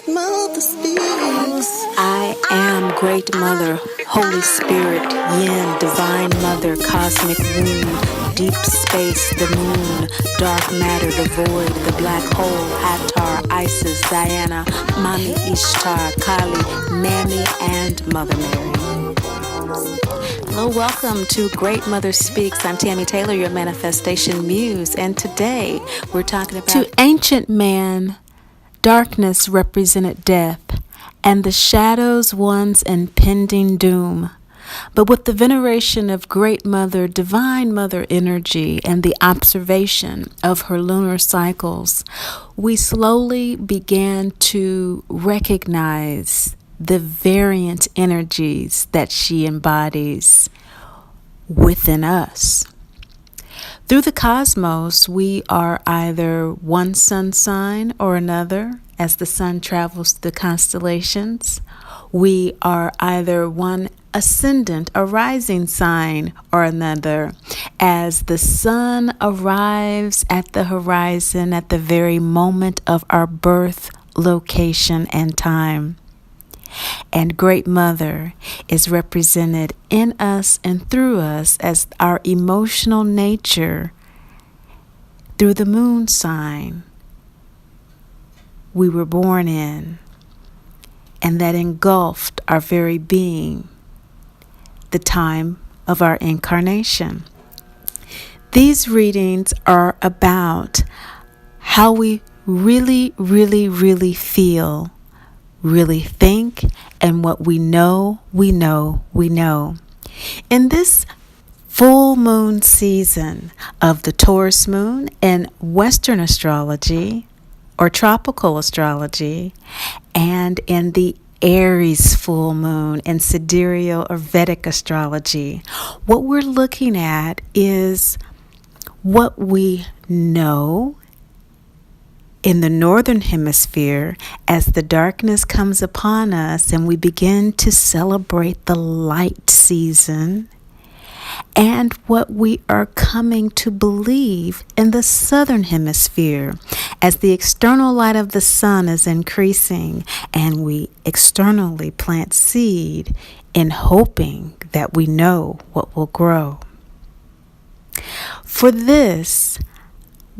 Great Mother speaks. I am Great Mother, Holy Spirit, Yin, Divine Mother, Cosmic Womb, Deep Space, the Moon, Dark Matter, the Void, the Black Hole, Hathor, Isis, Diana, Mami Ishtar, Kali, Mammy, and Mother Mary. Hello, welcome to Great Mother Speaks. I'm Tammy Taylor, your manifestation muse, and today we're talking about... To ancient man, darkness represented death, and the shadows one's impending doom. But with the veneration of Great Mother, Divine Mother energy, and the observation of her lunar cycles, we slowly began to recognize the variant energies that she embodies within us. Through the cosmos, we are either one sun sign or another. As the sun travels through the constellations, we are either one ascendant, a rising sign, or another. As the sun arrives at the horizon at the very moment of our birth, location, and time. And Great Mother is represented in us and through us as our emotional nature through the moon sign we were born in, and that engulfed our very being, the time of our incarnation. These readings are about how we really feel, really think, and what we know. In this full moon season of the Taurus moon in Western astrology or tropical astrology, and in the Aries full moon in sidereal or Vedic astrology, what we're looking at is what we know in the northern hemisphere as the darkness comes upon us and we begin to celebrate the light season, and what we are coming to believe in the southern hemisphere as the external light of the sun is increasing and we externally plant seed in hoping that we know what will grow. For this,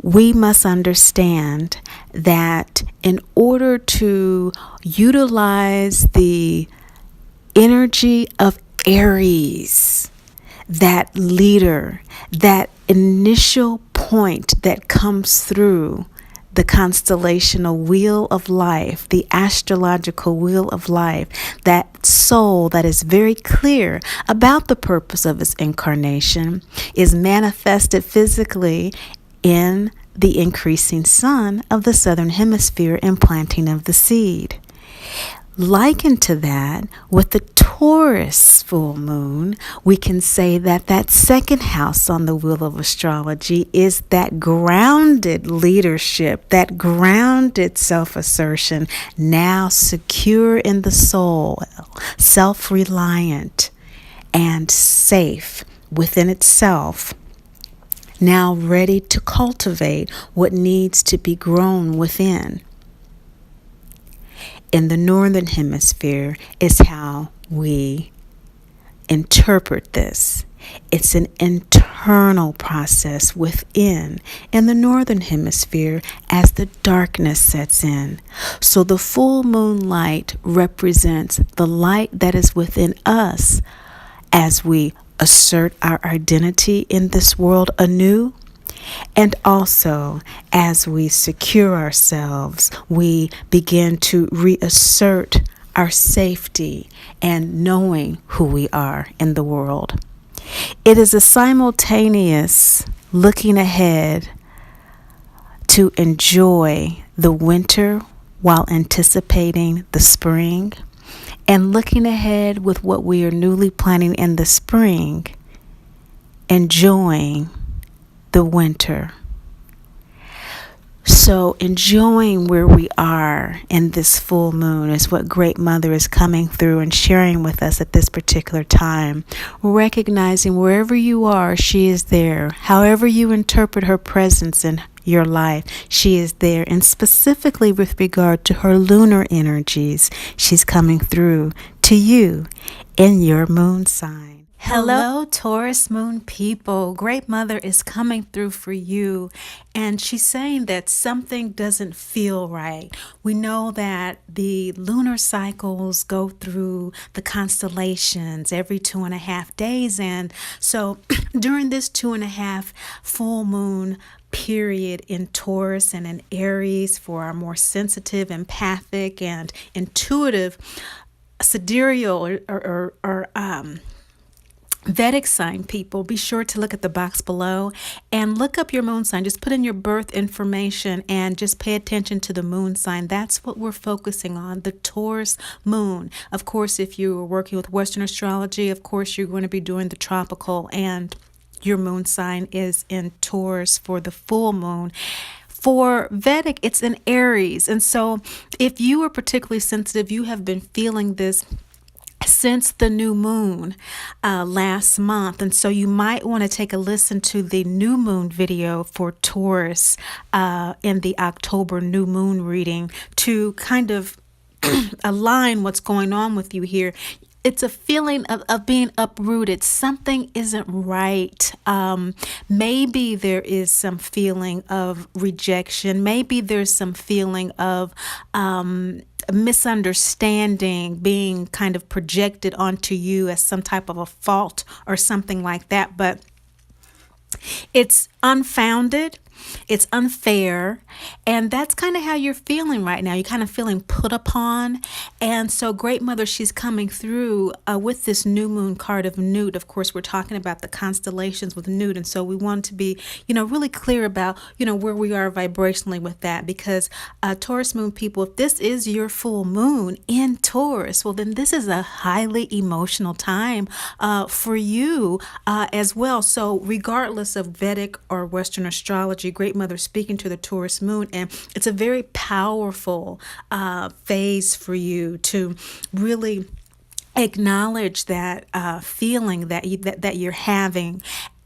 we must understand that in order to utilize the energy of Aries, that leader, that initial point that comes through the constellational wheel of life, the astrological wheel of life, that soul that is very clear about the purpose of its incarnation is manifested physically in the increasing sun of the southern hemisphere and planting of the seed. Likened to that, with the Taurus full moon, we can say that that second house on the wheel of astrology is that grounded leadership, that grounded self-assertion, now secure in the soul, self-reliant and safe within itself, now ready to cultivate what needs to be grown within. In the northern hemisphere is how we interpret this. It's an internal process within in the northern hemisphere as the darkness sets in. So the full moon light represents the light that is within us as we assert our identity in this world anew. And also, as we secure ourselves, we begin to reassert our safety and knowing who we are in the world. It is a simultaneous looking ahead to enjoy the winter while anticipating the spring, and looking ahead with what we are newly planning in the spring, enjoying the winter. So enjoying where we are in this full moon is what Great Mother is coming through and sharing with us at this particular time. Recognizing wherever you are, she is there. However you interpret her presence in your life. She is there, and specifically with regard to her lunar energies, she's coming through to you in your moon sign. Hello, Taurus moon people. Great Mother is coming through for you, and she's saying that something doesn't feel right. We know that the lunar cycles go through the constellations every 2.5 days, and so during this 2.5 full moon period in Taurus and in Aries, for our more sensitive, empathic, and intuitive sidereal or Vedic sign people, be sure to look at the box below and look up your moon sign. Just put in your birth information and just pay attention to the moon sign. That's what we're focusing on, the Taurus moon. Of course, if you are working with Western astrology, of course, you're going to be doing the tropical, and your moon sign is in Taurus for the full moon. For Vedic, it's in Aries. And so if you are particularly sensitive, you have been feeling this since the new moon last month, and so you might want to take a listen to the new moon video for Taurus in the October new moon reading to kind of align what's going on with you here. It's a feeling of being uprooted. Something isn't right. Maybe there is some feeling of rejection. Maybe there's some feeling of misunderstanding being kind of projected onto you as some type of a fault or something like that. But it's unfounded. It's unfair, and that's kind of how you're feeling right now. You're kind of feeling put upon, and so Great Mother, she's coming through with this new moon card of Newt. Of course, we're talking about the constellations with Newt, and so we want to be, really clear about, where we are vibrationally with that, because Taurus moon people, if this is your full moon in Taurus, well, then this is a highly emotional time for you as well. So regardless of Vedic or Western astrology, Great Mother speaking to the Taurus moon, and it's a very powerful phase for you to really acknowledge that feeling that you're having.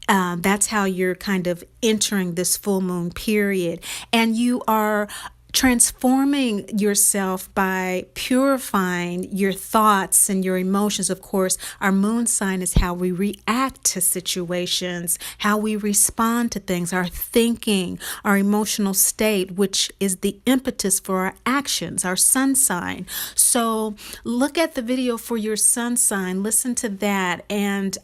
That's how you're kind of entering this full moon period, and you are transforming yourself by purifying your thoughts and your emotions. Of course, our moon sign is how we react to situations, how we respond to things, our thinking, our emotional state, which is the impetus for our actions, our sun sign. So look at the video for your sun sign, listen to that, and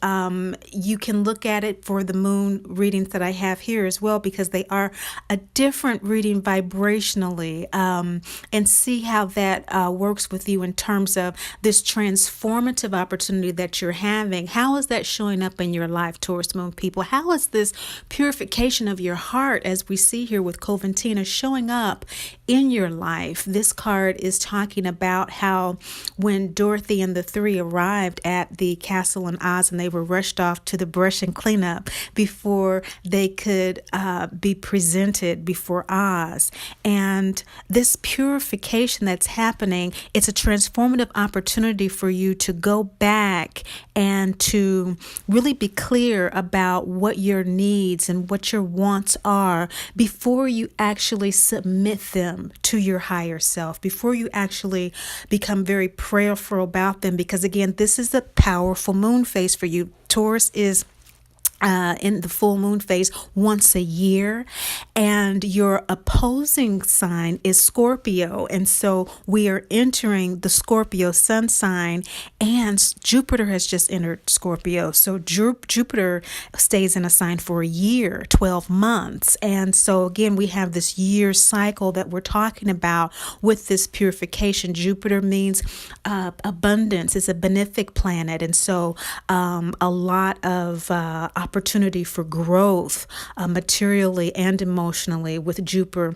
you can look at it for the moon readings that I have here as well, because they are a different reading vibrationally. And see how that works with you in terms of this transformative opportunity that you're having. How is that showing up in your life, Taurus moon people? How is this purification of your heart, as we see here with Coventina, showing up in your life? This card is talking about how when Dorothy and the three arrived at the castle in Oz, and they were rushed off to the brush and cleanup before they could be presented before Oz. And this purification that's happening, it's a transformative opportunity for you to go back and to really be clear about what your needs and what your wants are before you actually submit them to your higher self, before you actually become very prayerful about them. Because again, this is a powerful moon phase for you. Taurus is in the full moon phase once a year, and your opposing sign is Scorpio, and so we are entering the Scorpio sun sign, and Jupiter has just entered Scorpio. So Jupiter stays in a sign for a year, 12 months, and so again we have this year cycle that we're talking about with this purification. Jupiter means abundance. It's a benefic planet, and so a lot of opportunity for growth materially and emotionally with Jupiter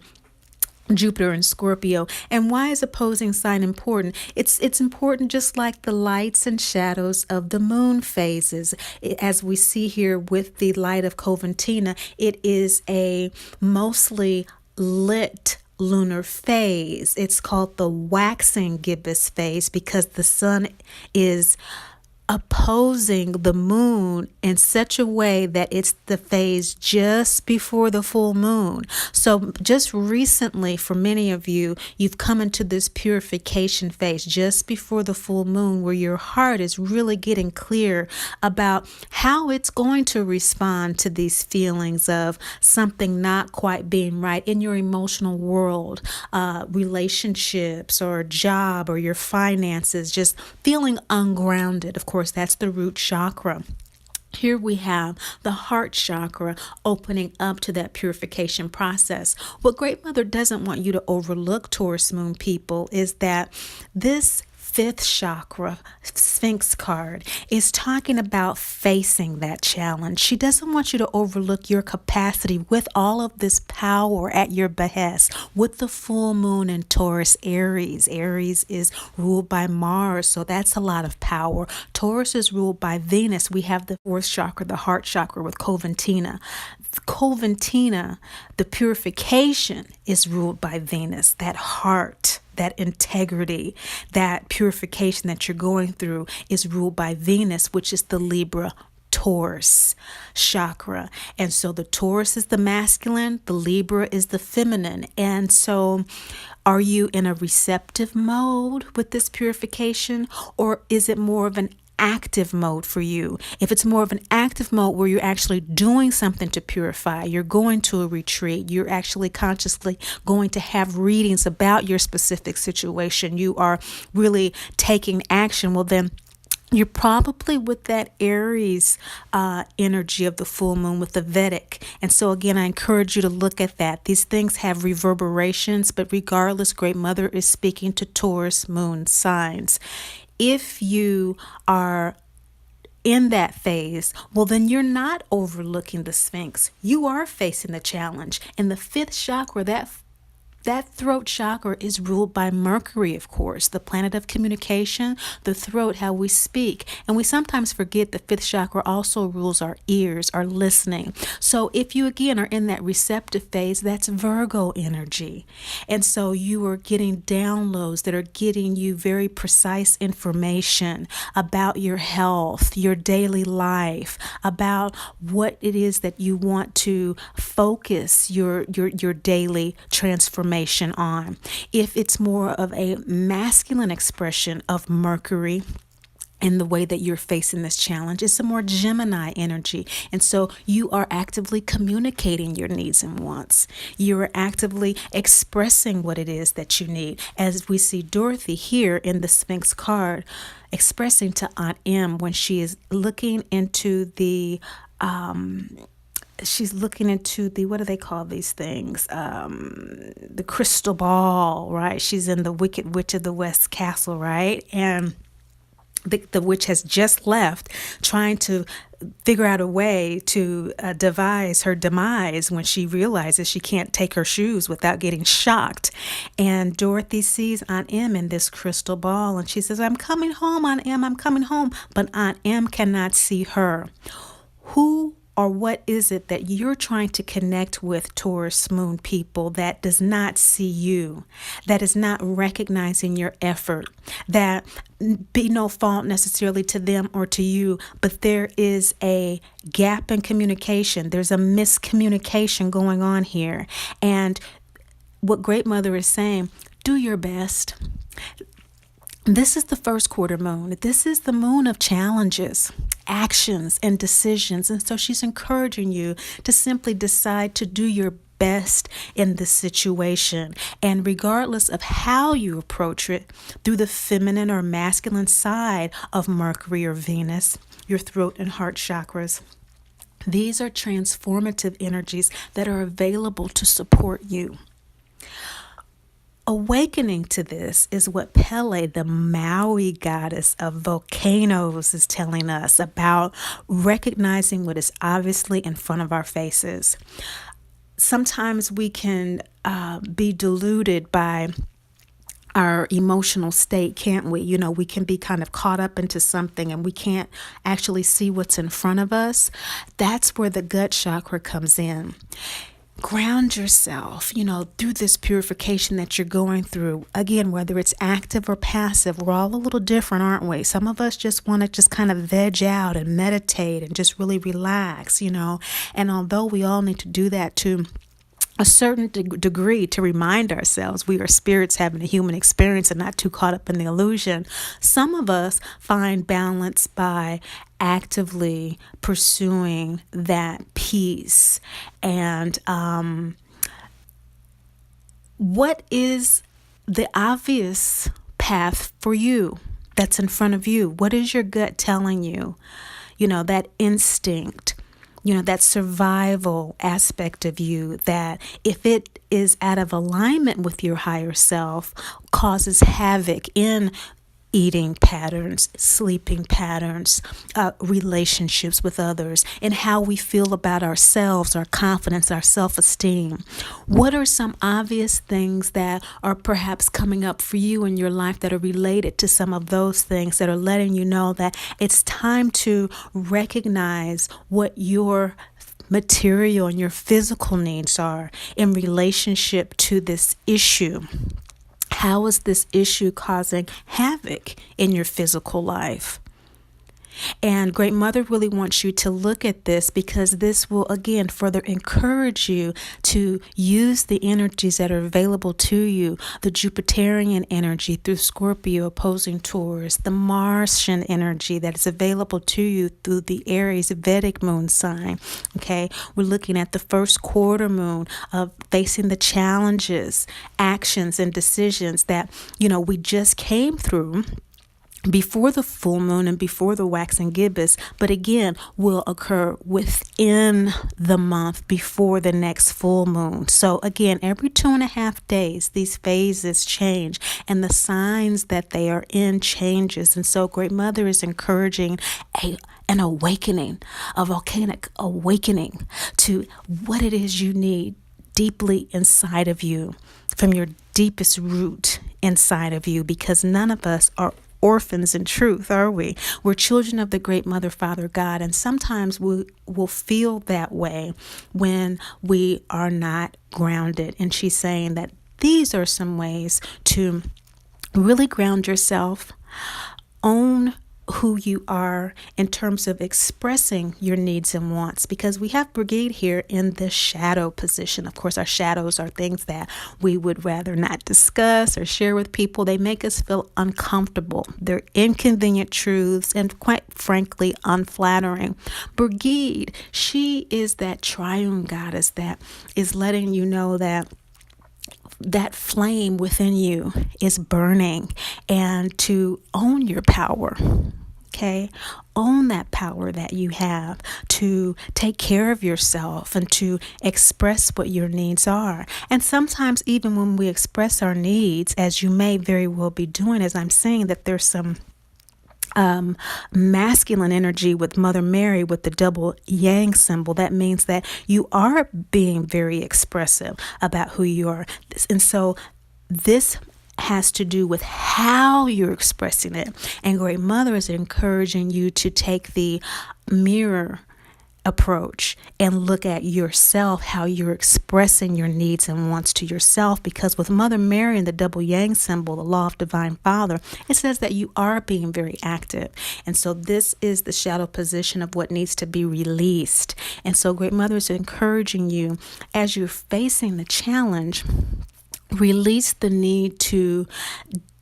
and Scorpio. And why is opposing sign important? It's important just like the lights and shadows of the moon phases. As we see here with the light of Coventina, it is a mostly lit lunar phase. It's called the waxing gibbous phase because the sun is opposing the moon in such a way that it's the phase just before the full moon. So just recently, for many of you, you've come into this purification phase just before the full moon, where your heart is really getting clear about how it's going to respond to these feelings of something not quite being right in your emotional world, relationships or job or your finances, just feeling ungrounded. Of course, that's the root chakra. Here we have the heart chakra opening up to that purification process. What Great Mother doesn't want you to overlook, Taurus moon people, is that this fifth chakra, Sphinx card, is talking about facing that challenge. She doesn't want you to overlook your capacity with all of this power at your behest. With the full moon in Taurus, Aries. Aries is ruled by Mars, so that's a lot of power. Taurus is ruled by Venus. We have the fourth chakra, the heart chakra, with Coventina. Coventina, the purification, is ruled by Venus. That heart, that integrity, that purification that you're going through is ruled by Venus, which is the Libra Taurus chakra. And so the Taurus is the masculine, the Libra is the feminine. And so are you in a receptive mode with this purification, or is it more of an active mode for you? If it's more of an active mode where you're actually doing something to purify, you're going to a retreat, you're actually consciously going to have readings about your specific situation, you are really taking action, well then you're probably with that Aries energy of the full moon with the Vedic. And so again, I encourage you to look at that. These things have reverberations, but regardless, Great Mother is speaking to Taurus moon signs. If you are in that phase, well, then you're not overlooking the Sphinx. You are facing the challenge. And the fifth chakra, that throat chakra, is ruled by Mercury, of course, the planet of communication, the throat, how we speak. And we sometimes forget the fifth chakra also rules our ears, our listening. So if you, again, are in that receptive phase, that's Virgo energy. And so you are getting downloads that are getting you very precise information about your health, your daily life, about what it is that you want to focus your daily transformation on. If it's more of a masculine expression of Mercury in the way that you're facing this challenge, it's a more Gemini energy. And so you are actively communicating your needs and wants. You are actively expressing what it is that you need. As we see Dorothy here in the Sphinx card, expressing to Aunt M when she is looking into the what do they call these things? The crystal ball, right? She's in the Wicked Witch of the West Castle, right? And the witch has just left, trying to figure out a way to devise her demise when she realizes she can't take her shoes without getting shocked. And Dorothy sees Aunt M in this crystal ball, and she says, "I'm coming home, Aunt M, I'm coming home." But Aunt M cannot see her. Who or what is it that you're trying to connect with, Taurus moon people, that does not see you, that is not recognizing your effort, that be no fault necessarily to them or to you, but there is a gap in communication. There's a miscommunication going on here. And what Great Mother is saying, do your best. This is the first quarter moon. This is the moon of challenges, actions, and decisions. And so she's encouraging you to simply decide to do your best in this situation. And regardless of how you approach it, through the feminine or masculine side of Mercury or Venus, your throat and heart chakras, these are transformative energies that are available to support you. Awakening to this is what Pele, the Maui goddess of volcanoes, is telling us about recognizing what is obviously in front of our faces. Sometimes we can be deluded by our emotional state, can't we? You know, we can be kind of caught up into something and we can't actually see what's in front of us. That's where the gut chakra comes in. ground yourself, through this purification that you're going through. Again, whether it's active or passive, we're all a little different, aren't we? Some of us just want to just kind of veg out and meditate and just really relax, And although we all need to do that to a certain degree to remind ourselves we are spirits having a human experience and not too caught up in the illusion, some of us find balance by actively pursuing that peace. And what is the obvious path for you that's in front of you? What is your gut telling you? That instinct, that survival aspect of you that, if it is out of alignment with your higher self, causes havoc in eating patterns, sleeping patterns, relationships with others, and how we feel about ourselves, our confidence, our self-esteem. What are some obvious things that are perhaps coming up for you in your life that are related to some of those things that are letting you know that it's time to recognize what your material and your physical needs are in relationship to this issue? How is this issue causing havoc in your physical life? And Great Mother really wants you to look at this, because this will, again, further encourage you to use the energies that are available to you, the Jupiterian energy through Scorpio opposing Taurus, the Martian energy that is available to you through the Aries Vedic moon sign. Okay, we're looking at the first quarter moon of facing the challenges, actions, and decisions that, we just came through before the full moon and before the waxing gibbous, but again will occur within the month before the next full moon. So again, every 2.5 days, these phases change and the signs that they are in changes. And so Great Mother is encouraging an awakening, a volcanic awakening to what it is you need deeply inside of you, from your deepest root inside of you, because none of us are orphans in truth, are we? We're children of the Great Mother, Father, God, and sometimes we will feel that way when we are not grounded. And she's saying that these are some ways to really ground yourself, own who you are in terms of expressing your needs and wants, because we have Brigade here in the shadow position. Of course, our shadows are things that we would rather not discuss or share with people. They make us feel uncomfortable. They're inconvenient truths and, quite frankly, unflattering. Brigade, she is that triune goddess that is letting you know that flame within you is burning, and to own your power. Okay, own that power that you have to take care of yourself and to express what your needs are. And sometimes even when we express our needs, as you may very well be doing, as I'm saying that there's some masculine energy with Mother Mary with the double yang symbol, that means that you are being very expressive about who you are. And so this has to do with how you're expressing it. And Great Mother is encouraging you to take the mirror approach and look at yourself, how you're expressing your needs and wants to yourself, because with Mother Mary and the double yang symbol, the law of divine father, it says that you are being very active. And so this is the shadow position of what needs to be released. And so Great Mother is encouraging you, as you're facing the challenge, release the need to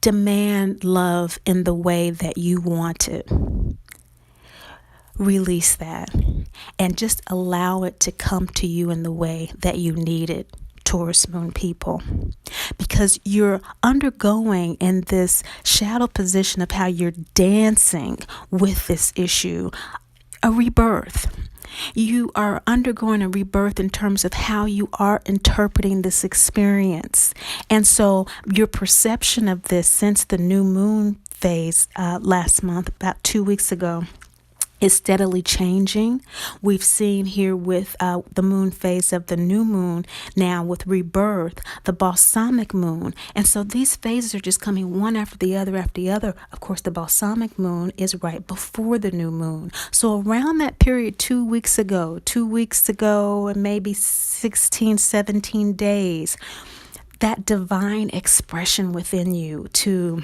demand love in the way that you want it. Release that and just allow it to come to you in the way that you need it, Taurus moon people. Because you're undergoing in this shadow position of how you're dancing with this issue, a rebirth. You are undergoing a rebirth in terms of how you are interpreting this experience. And so your perception of this since the new moon phase last month, about 2 weeks ago, is steadily changing. We've seen here with the moon phase of the new moon, now with rebirth, the balsamic moon. And so these phases are just coming one after the other after the other. Of course, the balsamic moon is right before the new moon. So around that period, 2 weeks ago, and maybe 16, 17 days, that divine expression within you to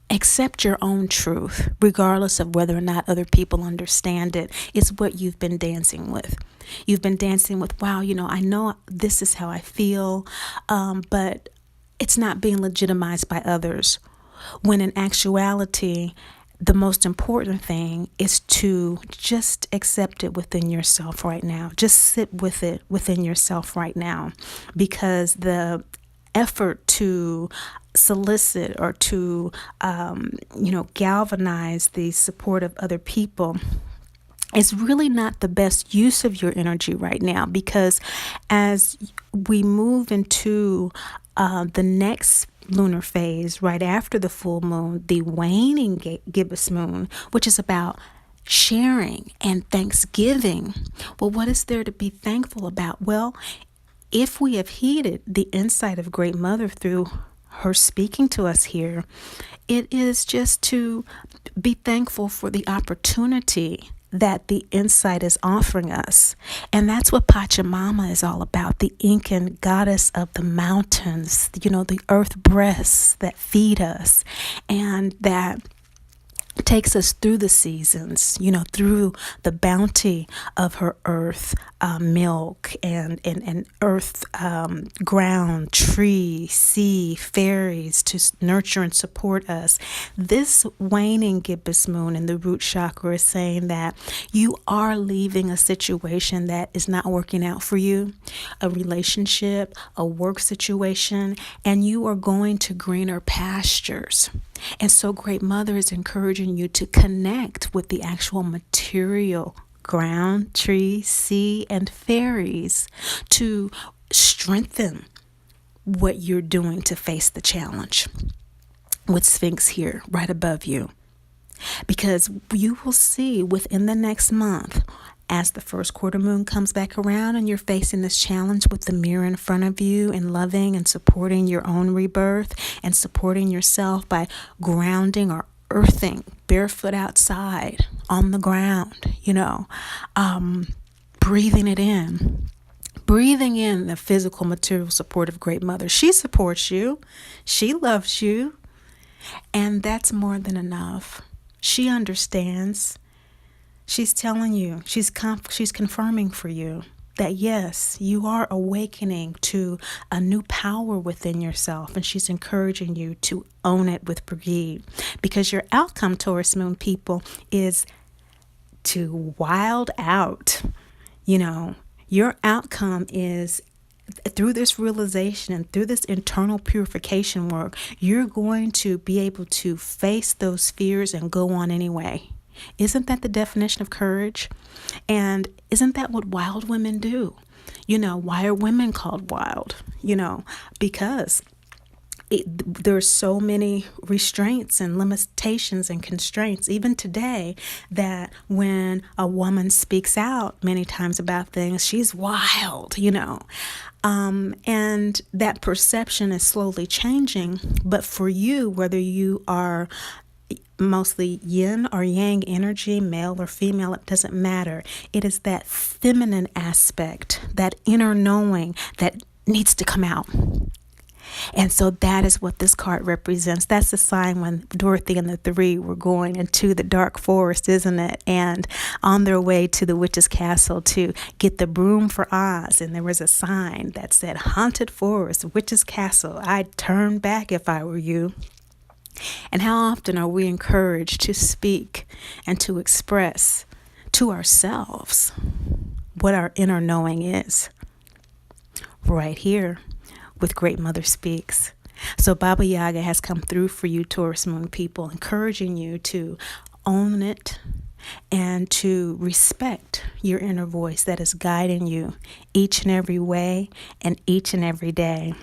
accept your own truth, regardless of whether or not other people understand it, is what you've been dancing with. You've been dancing with, wow, I know this is how I feel, but it's not being legitimized by others. When in actuality, the most important thing is to just accept it within yourself right now. Just sit with it within yourself right now, because the effort to solicit or to galvanize the support of other people is really not the best use of your energy right now, because as we move into the next lunar phase right after the full moon, the waning gibbous moon, which is about sharing and thanksgiving. Well, what is there to be thankful about? Well, if we have heeded the insight of Great Mother through her speaking to us here, it is just to be thankful for the opportunity that the insight is offering us. And that's what Pachamama is all about, the Incan goddess of the mountains, the earth breasts that feed us and that takes us through the seasons, through the bounty of her earth, milk and earth, ground, tree, sea, fairies to nurture and support us. This waning gibbous moon in the root chakra is saying that you are leaving a situation that is not working out for you, a relationship, a work situation, and you are going to greener pastures. And so Great Mother is encouraging you to connect with the actual material ground, tree, sea, and fairies to strengthen what you're doing to face the challenge with Sphinx here right above you. Because you will see within the next month, as the first quarter moon comes back around and you're facing this challenge with the mirror in front of you and loving and supporting your own rebirth and supporting yourself by grounding or earthing barefoot outside on the ground, breathing it in. Breathing in the physical, material support of Great Mother. She supports you. She loves you. And that's more than enough. She understands. She's telling you, she's confirming for you that yes, you are awakening to a new power within yourself, and she's encouraging you to own it with brigade, because your outcome, Taurus moon people, is to wild out. Your outcome is through this realization and through this internal purification work, you're going to be able to face those fears and go on anyway. Isn't that the definition of courage? And isn't that what wild women do? Why are women called wild? Because there's so many restraints and limitations and constraints, even today, that when a woman speaks out many times about things, she's wild, and that perception is slowly changing. But for you, whether you are mostly yin or yang energy, male or female, it doesn't matter. It is that feminine aspect, that inner knowing that needs to come out. And so that is what this card represents. That's the sign when Dorothy and the three were going into the dark forest, isn't it? And on their way to the witch's castle to get the broom for Oz. And there was a sign that said, "Haunted Forest, Witch's Castle. I'd turn back if I were you." And how often are we encouraged to speak and to express to ourselves what our inner knowing is? Right here with Great Mother Speaks. So Baba Yaga has come through for you, Taurus moon people, encouraging you to own it and to respect your inner voice that is guiding you each and every way and each and every day.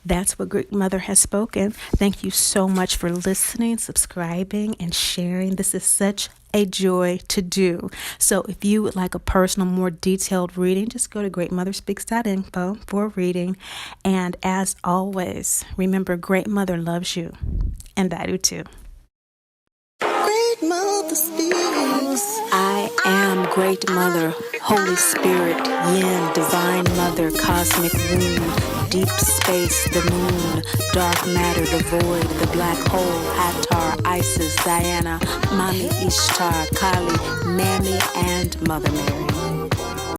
That's what Great Mother has spoken. Thank you so much for listening, subscribing, and sharing. This is such a joy to do. So if you would like a personal, more detailed reading, just go to greatmotherspeaks.info for a reading. And as always, remember, Great Mother loves you, and I do too. Great Mother speaks. I am Great Mother, Holy Spirit, Yin, Divine Mother, Cosmic Womb, Deep Space, the Moon, Dark Matter, the Void, the Black Hole, Hathor, Isis, Diana, Mami Ishtar, Kali, Mammy, and Mother Mary.